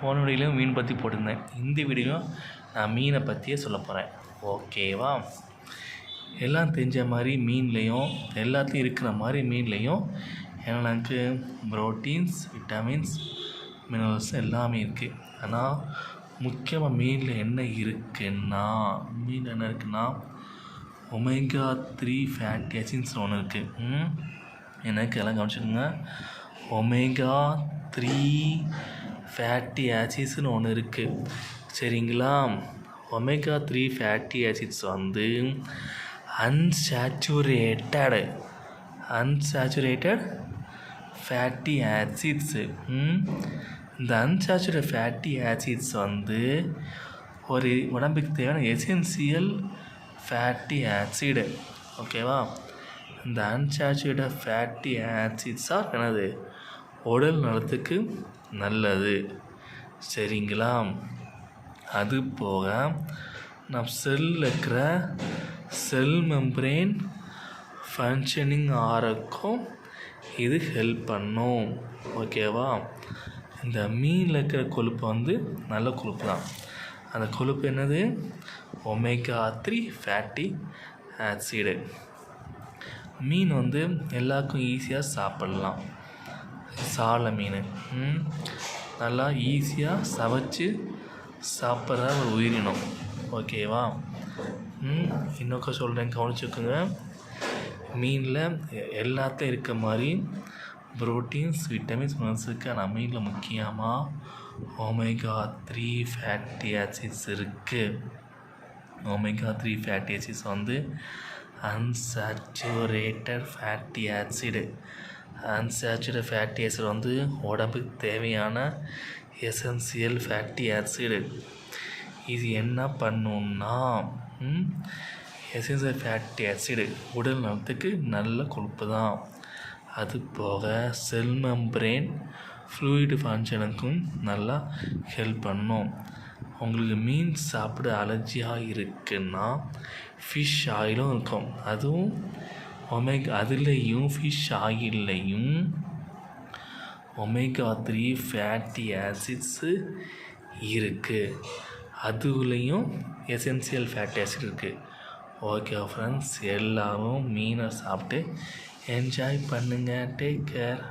போன வீடியோலையும் மீன் பற்றி போட்டிருந்தேன். இந்த வீடியோலையும் நான் மீனை பற்றியே சொல்ல போகிறேன். ஓகேவா? எல்லாம் தெரிஞ்ச மாதிரி மீன்லேயும் எல்லாத்தையும் இருக்கிற மாதிரி மீன்லேயும் எனக்கு ப்ரோட்டீன்ஸ், விட்டமின்ஸ், மினரல்ஸ் எல்லாமே இருக்குது. ஆனால் முக்கியமாக மீனில் என்ன இருக்குன்னா ஒமேகா 3 ஃபேட்டி ஆசிட்ஸ் ஒன்று இருக்குது. எனக்கு எல்லாம் கவனிச்சுக்கோங்க. ஒமேகா 3 ஃபேட்டி ஆசிட்ஸ்னு ஒன்று இருக்குது. சரிங்களா? ஒமேகா 3 ஃபேட்டி ஆசிட்ஸ் வந்து அன்சாச்சுரேட்டட் ஃபேட்டி ஆசிட்ஸு. இந்த அன்சாச்சுரேட்டட் ஃபேட்டி ஆசிட்ஸ் வந்து ஒரு உடம்புக்கு தேவையான எசென்சியல் ஃபேட்டி ஆசிடு. ஓகேவா? இந்த அன்சாச்சுரேட்டட் ஃபேட்டி ஆசிட்ஸாக என்னது உடல் நலத்துக்கு நல்லது. சரிங்களா? அது போக நம் செல்லில் இருக்கிற செல் மெம்பரேன் ஃபங்க்ஷனிங் ஆகிறக்கும் இது ஹெல்ப் பண்ணும். ஓகேவா? இந்த மீனில் இருக்கிற கொழுப்பு வந்து நல்ல கொழுப்பு தான். அந்த கொழுப்பு என்னது? Omega 3 fatty acid. மீன் வந்து எல்லாருக்கும் ஈஸியாக சாப்பிட்லாம். சாலை மீன் நல்லா ஈஸியாக சமைச்சு சாப்பிட்ற ஒரு உயிரினம். ஓகேவா? இன்னொக்க சொல்கிறேன், கவனிச்சுக்கோங்க. மீனில் எல்லாத்தையும் இருக்க மாதிரி ப்ரோட்டீன்ஸ், விட்டமின்ஸ், மினரல்ஸ் இருக்குது. ஆனால் மீனில் முக்கியமாக ஒமேகா 3 ஃபேட்டி ஆசிட்ஸ் இருக்குது. ஒமேகா 3 ஃபேட்டி ஆசிட்ஸ் வந்து unsaturated fatty acid. Unsaturated fatty acid வந்து உடம்புக்கு தேவையான எசென்சியல் ஃபேட்டி ஆசிடு. இது என்ன பண்ணுன்னா எசென்சியல் ஃபேட்டி ஆசிடு உடல் நலத்துக்கு நல்ல கொழுப்பு தான். அது போக செல் மெம்பரேன் ஃப்ளூயிட் ஃபங்க்ஷனுக்கும் நல்லா ஹெல்ப் பண்ணும். உங்களுக்கு மீன் சாப்பிட அலர்ஜியாக இருக்குன்னா ஃபிஷ் ஆயிலும் இருக்கும். அதுவும் அதுலேயும் ஃபிஷ் ஆயில்லையும் ஒமேகா 3 ஃபேட்டி ஆசிட்ஸு இருக்குது. அதுலேயும் எசென்சியல் ஃபேட்டி ஆசிட் இருக்குது. ஓகே ஃப்ரெண்ட்ஸ், எல்லோரும் மீனை சாப்பிட்டு என்ஜாய் பண்ணுங்கள். Take care.